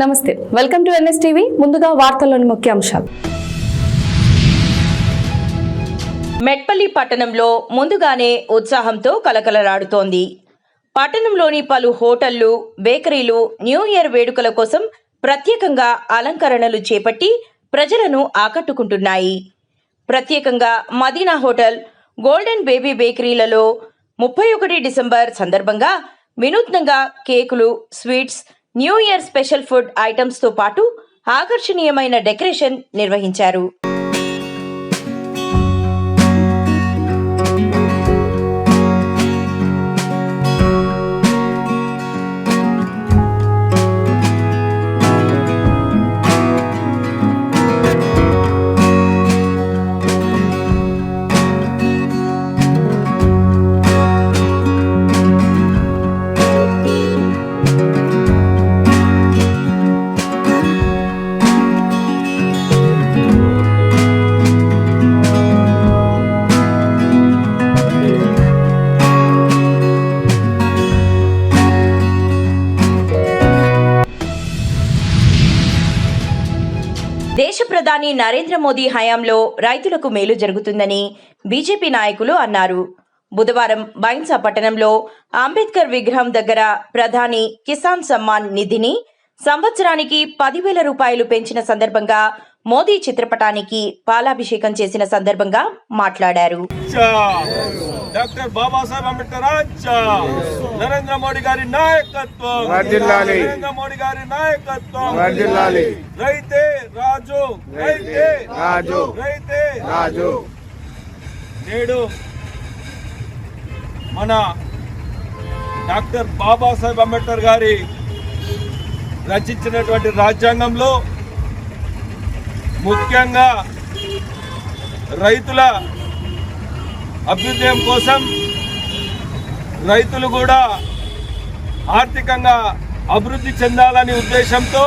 నమస్తే, welcome to NS TV. ముందుగా వార్తల్లోని ముఖ్యాంశాలు. మెట్పల్లి పట్టణంలో ముందుగానే ఉత్సాహంతో కలకలలాడుతోంది. పట్టణంలోని పలు హోటళ్లు, బేకరీలు న్యూ ఇయర్ వేడుకల కోసం ప్రత్యేకంగా అలంకరణలు చేపట్టి ప్రజలను ఆకట్టుకుంటున్నాయి. ప్రత్యేకంగా మదీనా హోటల్, గోల్డెన్ బేబీ బేకరీలలో 31 డిసెంబర్ సందర్భంగా వినూత్నంగా కేకులు, sweets, new year special food items తో పాటు ఆకర్షణీయమైన డెకరేషన్ నిర్వహించారు. దేశ ప్రధాని నరేంద్ర మోదీ హయాంలో రైతులకు మేలు జరుగుతుందని బీజేపీ నాయకులు అన్నారు. బుధవారం బైన్సా పట్టణంలో అంబేద్కర్ విగ్రహం దగ్గర ప్రధాని కిసాన్ సమ్మాన్ నిధిని సంవత్సరానికి 10,000 రూపాయలు పెంచిన సందర్భంగా మోదీ చిత్రపటానికి పాలాభిషేకం చేసిన సందర్భంగా మాట్లాడారు. డాక్టర్ బాబాసాహెబ్ అంబేద్కర్ నరేంద్ర మోడీ గారి నాయకత్వం, నరేంద్ర మోడీ గారి నాయకత్వం, రైతే రాజు, రైతే రాజు, రైతే రాజు. నేడు మన డాక్టర్ బాబాసాహెబ్ అంబేద్కర్ గారి రచించినటువంటి రాజ్యాంగంలో ముఖ్యంగా రైతుల అభ్యుదయం కోసం, రైతులు కూడా ఆర్థికంగా అభివృద్ధి చెందాలనే ఉద్దేశంతో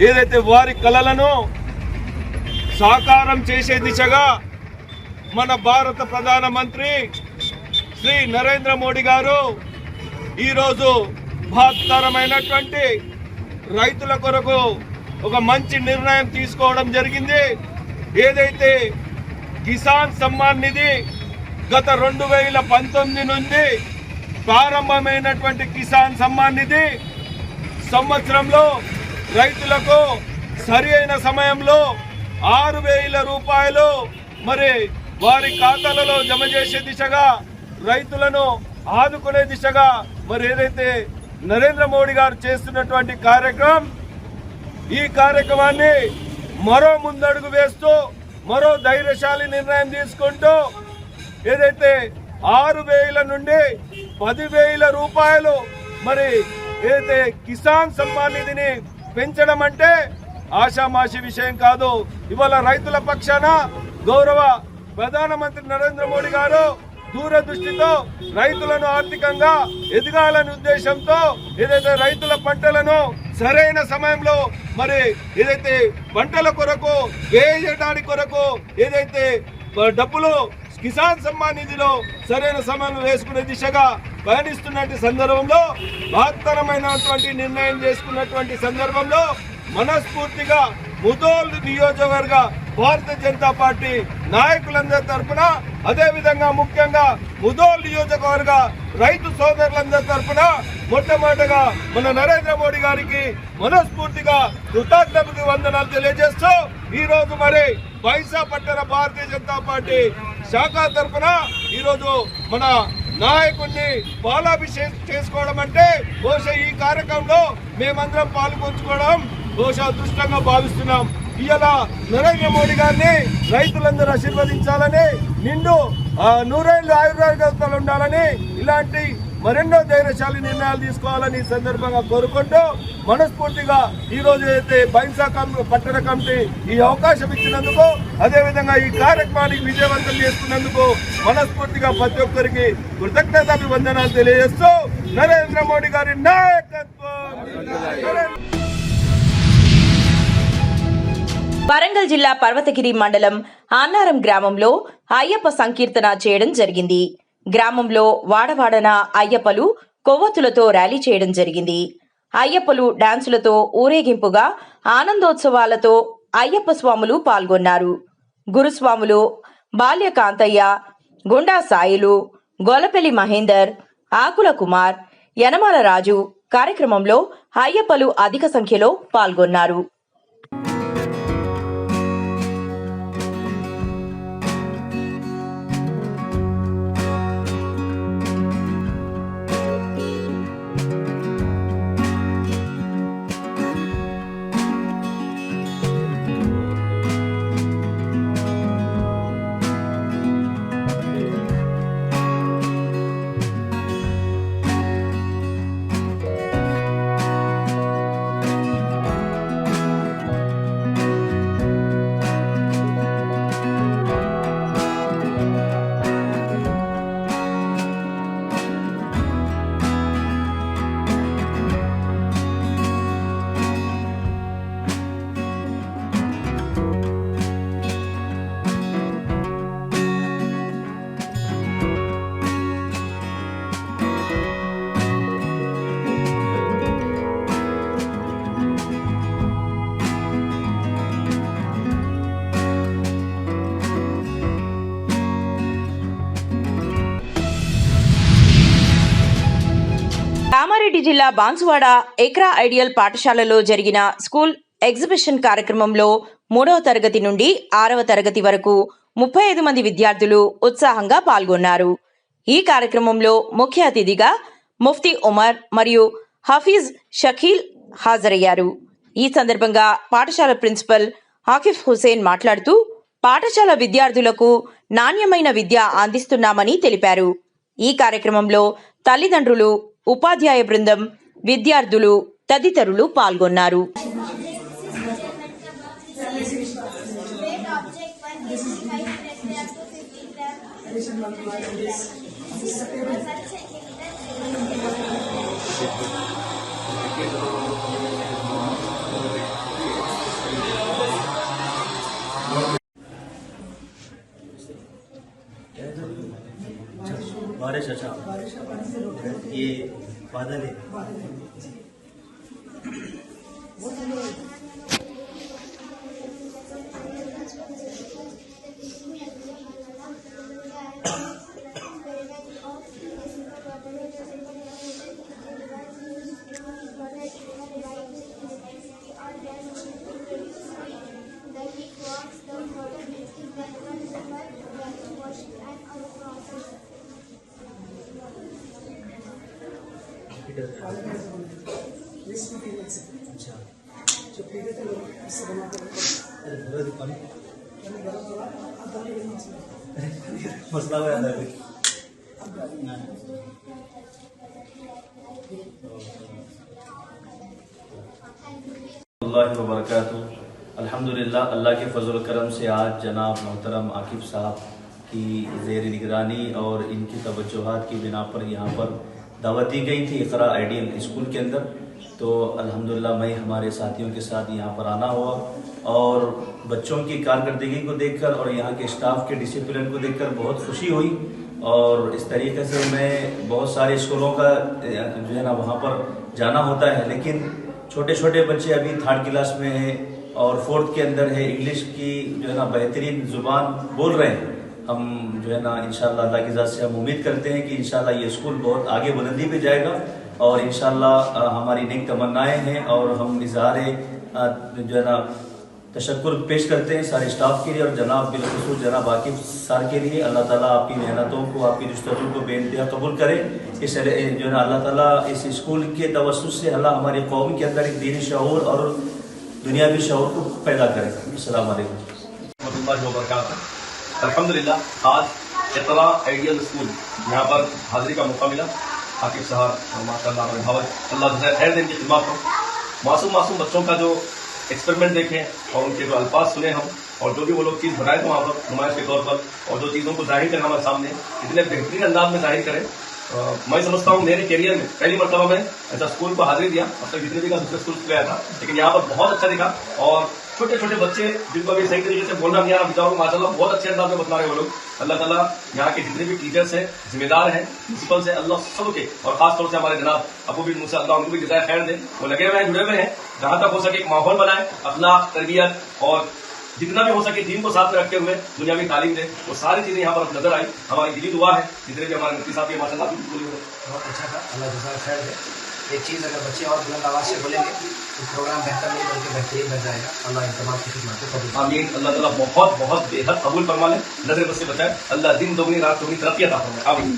ఏదైతే వారి కలలను సాకారం చేసే దిశగా మన భారత ప్రధానమంత్రి శ్రీ నరేంద్ర మోడీ గారు ఈరోజు మహత్తరమైనటువంటి రైతుల కొరకు ఒక మంచి నిర్ణయం తీసుకోవడం జరిగింది. ఏదైతే కిసాన్ సమ్మాన్ నిధి గత 2019 నుండి ప్రారంభమైనటువంటి కిసాన్ సమ్మాన్ నిధి సంవత్సరంలో రైతులకు సరి అయిన సమయంలో 6,000 రూపాయలు మరి వారి ఖాతాలలో జమ చేసే దిశగా, రైతులను ఆదుకునే దిశగా మరి ఏదైతే నరేంద్ర మోడీ గారు చేస్తున్నటువంటి కార్యక్రమం, ఈ కార్యక్రమాన్ని మరో ముందడుగు వేస్తూ మరో ధైర్యశాలి నిర్ణయం తీసుకుంటూ ఏదైతే 6,000 నుండి 10,000 రూపాయలు మరి ఏదైతే కిసాన్ సమ్మాన్ నిధిని పెంచడం అంటే ఆషామాషి విషయం కాదు. ఇవాళ రైతుల పక్షాన గౌరవ ప్రధానమంత్రి నరేంద్ర మోడీ గారు దూరదృష్టితో రైతులను ఆర్థికంగా ఎదగాలనే ఉద్దేశంతో ఏదైతే రైతుల పంటలను సరైన సమయంలో మరి ఏదైతే పంటల కొరకు వేయడానికి కొరకు ఏదైతే డబ్బులు కిసాన్ సమ్మాన్ నిధిలో సరైన సమయంలో వేసుకునే దిశగా పయనిస్తున్నటువంటి సందర్భంలో, మహత్తరమైనటువంటి నిర్ణయం చేసుకున్నటువంటి సందర్భంలో మనస్ఫూర్తిగా ముదోల్ నియోజకవర్గ భారతీయ జనతా పార్టీ నాయకులందరి తరఫున, అదేవిధంగా ముఖ్యంగా ముదోల్ నియోజకవర్గ రైతు సోదరులందరి తరఫున మొట్టమొదటిగా మన నరేంద్ర మోడీ గారికి మనస్ఫూర్తిగా కృతజ్ఞతలు వందనాలు తెలియజేస్తూ ఈరోజు మరి బైన్సా పట్టణ భారతీయ జనతా పార్టీ శాఖ తరఫున ఈరోజు మన నాయకుడిని పాలాభిషేకం చేసుకోవడం అంటే బహుశా ఈ కార్యక్రమంలో మేమందరం పాల్గొంచుకోవడం బహుశా అదృష్టంగా భావిస్తున్నాం. ఇవాళ నరేంద్ర మోడీ గారిని రైతులందరూ ఆశీర్వదించాలని, నిండు 100 ఏళ్ళు ఆయుర్వేదాలు ఉండాలని, ఇలాంటి మరెన్నో ధైర్యశాలి నిర్ణయాలు తీసుకోవాలని సందర్భంగా కోరుకుంటూ మనస్ఫూర్తిగా ఈ రోజు అయితే బైన్సా పట్టణ కమిటీ ఈ అవకాశం ఇచ్చినందుకు, అదేవిధంగా ఈ కార్యక్రమానికి విజయవంతం చేసుకున్నందుకు మనస్ఫూర్తిగా ప్రతి ఒక్కరికి కృతజ్ఞతాభివందనాలు తెలియజేస్తూ నరేంద్ర మోడీ గారి నాయకత్వం. వరంగల్ జిల్లా పర్వతగిరి మండలం అన్నారం గ్రామంలో అయ్యప్ప సంకీర్తన చేయడం జరిగింది. గ్రామంలో వాడవాడన అయ్యప్పలు కొవ్వొత్తులతో ర్యాలీ చేయడం జరిగింది. అయ్యప్పలు డాన్సులతో ఊరేగింపుగా ఆనందోత్సవాలతో అయ్యప్ప స్వాములు పాల్గొన్నారు. గురుస్వాములు బాల్య కాంతయ్య, గుండా సాయిలు, గొల్లపెల్లి మహేందర్, ఆకుల కుమార్, యనమాల రాజు కార్యక్రమంలో అయ్యప్పలు అధిక సంఖ్యలో పాల్గొన్నారు. కామారెడ్డి జిల్లా బాన్సువాడ ఎక్రా ఐడియల్ పాఠశాలలో జరిగిన స్కూల్ ఎగ్జిబిషన్ కార్యక్రమంలో 3వ తరగతి నుండి 6వ తరగతి వరకు 35 మంది విద్యార్థులు ఉత్సాహంగా పాల్గొన్నారు. ఈ కార్యక్రమంలో ముఖ్య అతిథిగా ముఫ్తీ ఉమర్ మరియు హఫీజ్ షకీల్ హాజరయ్యారు. ఈ సందర్భంగా పాఠశాల ప్రిన్సిపల్ ఆకిఫ్ హుసేన్ మాట్లాడుతూ పాఠశాల విద్యార్థులకు నాణ్యమైన విద్య అందిస్తున్నామని తెలిపారు. ఈ కార్యక్రమంలో తల్లిదండ్రులు, ఉపాధ్యాయ బృందం, విద్యార్థులు తదితరులు పాల్గొన్నారు. बारिश अच्छा ये बादल है अच्छा मसला है अल्हम्दुलिल्लाह अल्लाह के फजल करम से आज जनाब मोहतरम आकिब साहब की ज़ेर निगरानी और इनकी तवज्जुहात की बिना पर यहाँ पर दावत दी गई थी इकरा आइडियल स्कूल के अंदर। तो अल्हम्दुलिल्लाह मैं हमारे साथियों के साथ यहाँ पर आना हुआ और बच्चों की कारकर्दगी को देखकर और यहाँ के स्टाफ के डिसिप्लिन को देखकर बहुत खुशी हुई। और इस तरीके से मैं बहुत सारे स्कूलों का जो है ना वहाँ पर जाना होता है, लेकिन छोटे छोटे बच्चे अभी 3rd क्लास में है और 4th के अंदर है, इंग्लिश की जो है ना बेहतरीन ज़ुबान बोल रहे हैं। हम जो है ना इंशाल्लाह अल्लाह की ज़ात से हम उम्मीद करते हैं कि इंशाल्लाह ये स्कूल बहुत आगे बुलंदी पे जाएगा और इंशाल्लाह हमारी नेक तमन्नाएं हैं और हम इज़हार जो है ना तशक्कुर पेश करते हैं सारे स्टाफ के लिए और जनाब बिलखुसूस जनाब आकिब सर के लिए। अल्लाह ताला आपकी मेहनतों को, आपकी जुस्तजू को बेइंतहा कबूल करे। इस जो है ना अल्लाह ताला इस स्कूल के तवस्सुस से अल्लाह हमारी कौम के अंदर एक दीनी शऊर और दुनियावी शऊर को पैदा करे। अस्सलाम वालेकुम। अल्हम्दुलिल्लाह आज इकरा आइडियल स्कूल यहाँ पर हाजिरी का मौका मिला। आकिब साहब और माशाअल्लाह अल्लाह खैर दिन की खिदमत हो। मासूम बच्चों का जो एक्सपेरिमेंट देखें और उनके जो अल्फाज सुने हम और जो भी वो लोग चीज़ बनाए थे वहाँ पर नुमाइश के तौर पर और जो चीज़ों को जाहिर करें हमारे सामने इतने बेहतरीन अंदाज में जाहिर करें। मैं समझता हूँ मेरे करियर में पहली मरतबा मैं ऐसा स्कूल को हाजिरी दिया। अब तक जितने भी दूसरे स्कूल गया था, लेकिन यहाँ पर बहुत अच्छा दिखा और छोटे छोटे बच्चे जिनको अभी सही तरीके से बोलना नहीं आ रहा, बेचारों माशाल्लाह बहुत अच्छे अंदाज में बता रहे हैं वो लोग। अल्लाह ताला यहाँ के जितने भी टीचर्स हैं, जिम्मेदार हैं, प्रिंसिपल से, अल्लाह सबके और खास तौर से हमारे जनाब अबू बिन मूसा, अल्लाह उनको भी जज़ाए खैर दे। वो लगे हुए हैं, जुड़े हुए हैं, जहां तक हो सके एक माहौल बनाए, अखलाक, तरबियत और जितना भी हो सके दीन को साथ में रखते हुए दुनियावी तालीम दे। वो सारी चीजें यहाँ पर नजर आई। हमारी दिली दुआ है जितने भी हमारे मुफ्ती साहब माशाल्लाह बहुत अच्छा था, अल्लाह जज़ाए खैर दे। एक चीज़ अगर बच्चे और बुलंद आवाज़ से बोलेंगे तो प्रोग्राम बेहतर नहीं बल्कि बेहतरीन बन जाएगा। अल्लाह इन तमाम की खिदमत को कबूल। आमीन। अल्लाह ताला बहुत बहुत बेहद कबूल फरमा ले, नजर बस से बचाए। अल्लाह दिन दोगुनी रात दोगुनी तरक्की अता फरमाए। आमीन।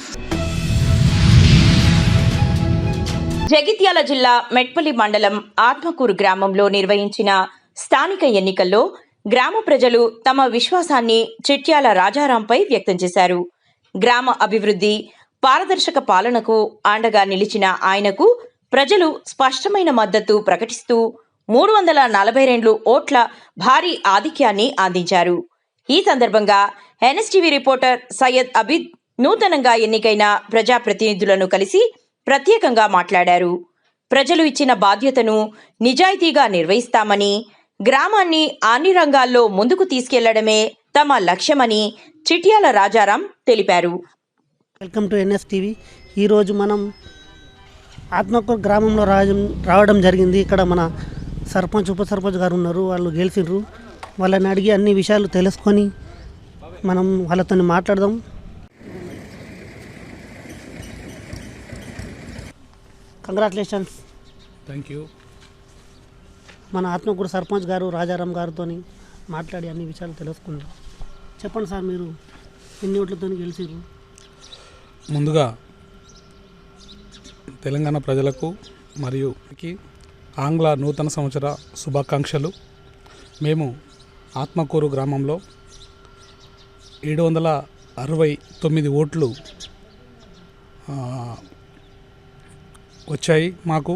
జగిత్యాల జిల్లా మెట్పల్లి మండలం ఆత్మకూరు గ్రామంలో నిర్వహించిన స్థానిక ఎన్నికల్లో గ్రామ ప్రజలు తమ విశ్వాసాన్ని చిట్యాల రాజారాంపై వ్యక్తం చేశారు. గ్రామ అభివృద్ధి, పారదర్శక పాలనకు అండగా నిలిచిన ఆయనకు ప్రజలు స్పష్టమైన మద్దతు ప్రకటిస్తూ 342 ఓట్ల భారీ ఆధిక్యాన్ని అందించారు. ఈ సందర్భంగా ఎన్ఎస్టీవీ రిపోర్టర్ సయ్యద్ అబీద్ నూతనంగా ఎన్నికైన ప్రజాప్రతినిధులను కలిసి ప్రత్యేకంగా మాట్లాడారు. ప్రజలు ఇచ్చిన బాధ్యతను నిజాయితీగా నిర్వహిస్తామని, గ్రామాన్ని అన్ని రంగాల్లో ముందుకు తీసుకెళ్లడమే తమ లక్ష్యమని చిట్యాల రాజారాం తెలిపారు. Welcome to NSTV. ఈరోజు మనం ఆత్మకూరు గ్రామంలో రావడం జరిగింది. ఇక్కడ మన సర్పంచ్, ఉప సర్పంచ్ గారు ఉన్నారు, వాళ్ళు గెలిచిండ్రు. వాళ్ళని అడిగి అన్ని విషయాలు తెలుసుకొని మనం వాళ్ళతో మాట్లాడదాం. కంగ్రాచులేషన్స్. Thank you. మన ఆత్మకూరు సర్పంచ్ గారు రాజారాం గారితో మాట్లాడి అన్ని విషయాలు తెలుసుకుందాం. చెప్పండి సార్, మీరు ఎన్ని ఓట్లతో గెలిచిర్రు? ముందుగా తెలంగాణ ప్రజలకు మరియు ఆంగ్ల నూతన సంవత్సర శుభాకాంక్షలు. మేము ఆత్మకూరు గ్రామంలో 769 ఓట్లు వచ్చాయి. మాకు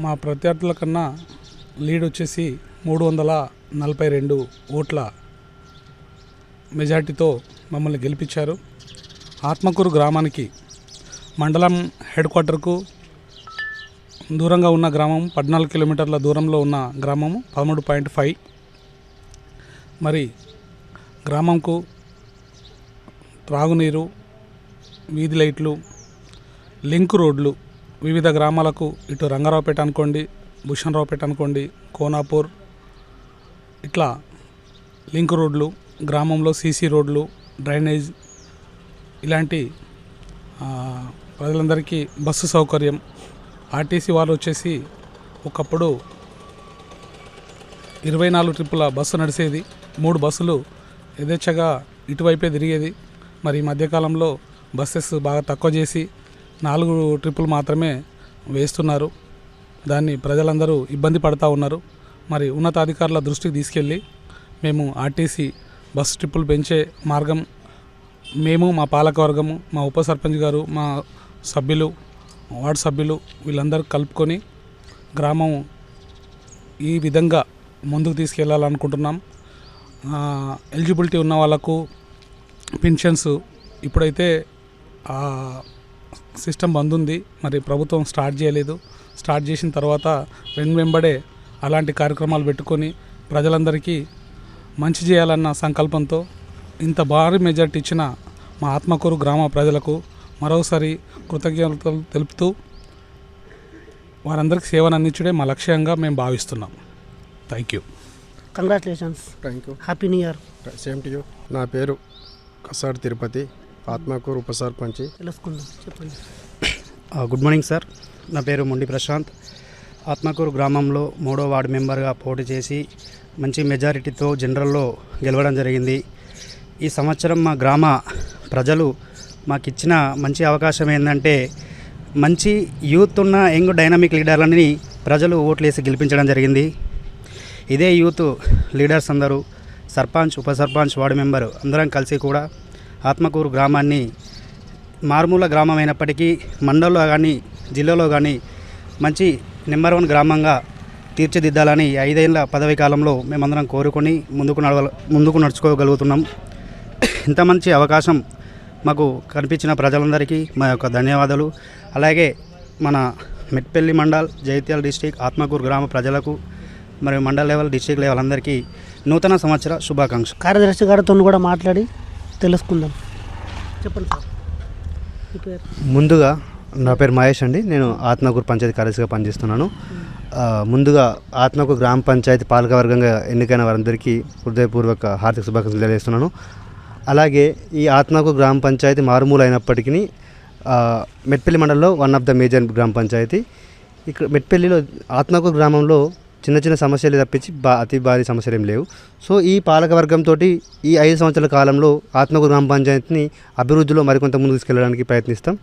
మా ప్రత్యర్థుల కన్నా లీడ్ వచ్చేసి 342 ఓట్ల మెజార్టీతో మమ్మల్ని గెలిపించారు. ఆత్మకూరు గ్రామానికి మండలం హెడ్ క్వార్టర్కు దూరంగా ఉన్న గ్రామం, 14 కిలోమీటర్ల దూరంలో ఉన్న గ్రామము 13.5. మరి గ్రామంకు త్రాగునీరు, వీధి లైట్లు, లింక్ రోడ్లు వివిధ గ్రామాలకు, ఇటు రంగారావుపేట అనుకోండి, భూషణరావుపేట అనుకోండి, కోనాపూర్, ఇట్లా లింక్ రోడ్లు, గ్రామంలో సీసీ రోడ్లు, డ్రైనేజ్, ఇలాంటి ప్రజలందరికీ బస్సు సౌకర్యం. ఆర్టీసీ వాళ్ళు వచ్చేసి ఒకప్పుడు 24 ట్రిప్పుల బస్సు నడిచేది, 3 బస్సులు యథేచ్ఛగా ఇటువైపే తిరిగేది. మరి ఈ మధ్యకాలంలో బస్సెస్ బాగా తక్కువ చేసి 4 ట్రిప్పులు మాత్రమే వేస్తున్నారు. దాన్ని ప్రజలందరూ ఇబ్బంది పడుతూ ఉన్నారు. మరి ఉన్నతాధికారుల దృష్టికి తీసుకెళ్ళి మేము ఆర్టీసీ బస్సు ట్రిప్పులు పెంచే మార్గం, మేము, మా పాలకవర్గము, మా ఉప సర్పంచ్ గారు, మా సభ్యులు, వార్డు సభ్యులు వీళ్ళందరూ కలుపుకొని గ్రామం ఈ విధంగా ముందుకు తీసుకెళ్ళాలనుకుంటున్నాం. ఎలిజిబిలిటీ ఉన్న వాళ్ళకు పెన్షన్స్ ఇప్పుడైతే సిస్టమ్ బంద్ ఉంది. మరి ప్రభుత్వం స్టార్ట్ చేయలేదు. స్టార్ట్ చేసిన తర్వాత వెంబడే అలాంటి కార్యక్రమాలు పెట్టుకొని ప్రజలందరికీ మంచి చేయాలన్న సంకల్పంతో ఇంత భారీ మెజార్టీ ఇచ్చిన మా ఆత్మకూరు గ్రామ ప్రజలకు మరోసారి కృతజ్ఞతలు తెలుపుతూ వారందరికీ సేవను అందించడే మా లక్ష్యంగా మేము భావిస్తున్నాం. Thank you. Congratulations. Thank you. Happy new year. Same to you. నా పేరు కసార్ తిరుపతి, ఆత్మకూరు ఉప సర్పంచి. తెలుసుకుందాం, చెప్పండి. Good morning sir. నా పేరు మొండి ప్రశాంత్. ఆత్మకూరు గ్రామంలో 3వ వార్డు మెంబర్గా పోటీ చేసి మంచి మెజారిటీతో జనరల్లో గెలవడం జరిగింది. ఈ సంవత్సరం మా గ్రామ ప్రజలు మాకు ఇచ్చిన మంచి అవకాశం ఏంటంటే, మంచి యూత్ ఉన్న యంగ్ డైనమిక్ లీడర్లని ప్రజలు ఓట్లేసి గెలిపించడం జరిగింది. ఇదే యూత్ లీడర్స్ అందరూ, సర్పంచ్, ఉప సర్పంచ్, వార్డు మెంబరు అందరం కలిసి కూడా ఆత్మకూరు గ్రామాన్ని మారుమూల గ్రామం అయినప్పటికీ మండలంలో కానీ జిల్లాలో కానీ మంచి నెంబర్ 1 గ్రామంగా తీర్చిదిద్దాలని 5 ఏళ్ల పదవి కాలంలో మేమందరం కోరుకొని ముందుకు నడుచుకోగలుగుతున్నాం. ఇంత మంచి అవకాశం మాకు కనిపించిన ప్రజలందరికీ మా యొక్క ధన్యవాదాలు. అలాగే మన మెట్పల్లి మండల్, జగిత్యాల డిస్టిక్, ఆత్మకూరు గ్రామ ప్రజలకు మరియు మండల లెవెల్, డిస్ట్రిక్ట్ లెవెల్ అందరికీ నూతన సంవత్సర శుభాకాంక్షలు. కార్యదర్శి గారితో కూడా మాట్లాడి తెలుసుకుందాం. చెప్పండి సార్, మీ పేరు? ముందుగా నా పేరు మహేష్ అండి. నేను ఆత్మకూరు పంచాయతీ కార్యదర్శిగా పనిచేస్తున్నాను. ముందుగా ఆత్మకూరు గ్రామ పంచాయతీ పాలకవర్గంగా ఎన్నికైన వారందరికీ హృదయపూర్వక హార్దిక శుభాకాంక్షలు తెలియజేస్తున్నాను. అలాగే ఈ ఆత్మకూరు గ్రామ పంచాయతీ మారుమూల అయినప్పటికీ మెట్పల్లి మండలంలో వన్ ఆఫ్ ద మేజర్ గ్రామ పంచాయతీ. ఇక్కడ మెట్పల్లిలో ఆత్మకూరు గ్రామంలో చిన్న చిన్న సమస్యలు తప్పించి అతి భారీ సమస్యలు ఏం లేవు. సో ఈ పాలకవర్గంతో ఈ 5 సంవత్సరాల కాలంలో ఆత్మకూరు గ్రామ పంచాయతీని అభివృద్ధిలో మరికొంత ముందుకు తీసుకెళ్ళడానికి ప్రయత్నిస్తాం.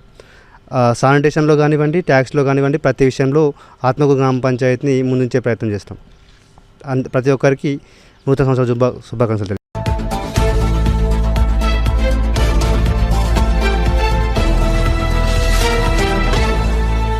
శానిటేషన్లో కానివ్వండి, ట్యాక్స్లో కానివ్వండి, ప్రతి విషయంలో ఆత్మకూరు గ్రామ పంచాయతీని ముందుంచే ప్రయత్నం చేస్తాం. ప్రతి ఒక్కరికి నూతన సంవత్సర శుభాకాంక్షలు.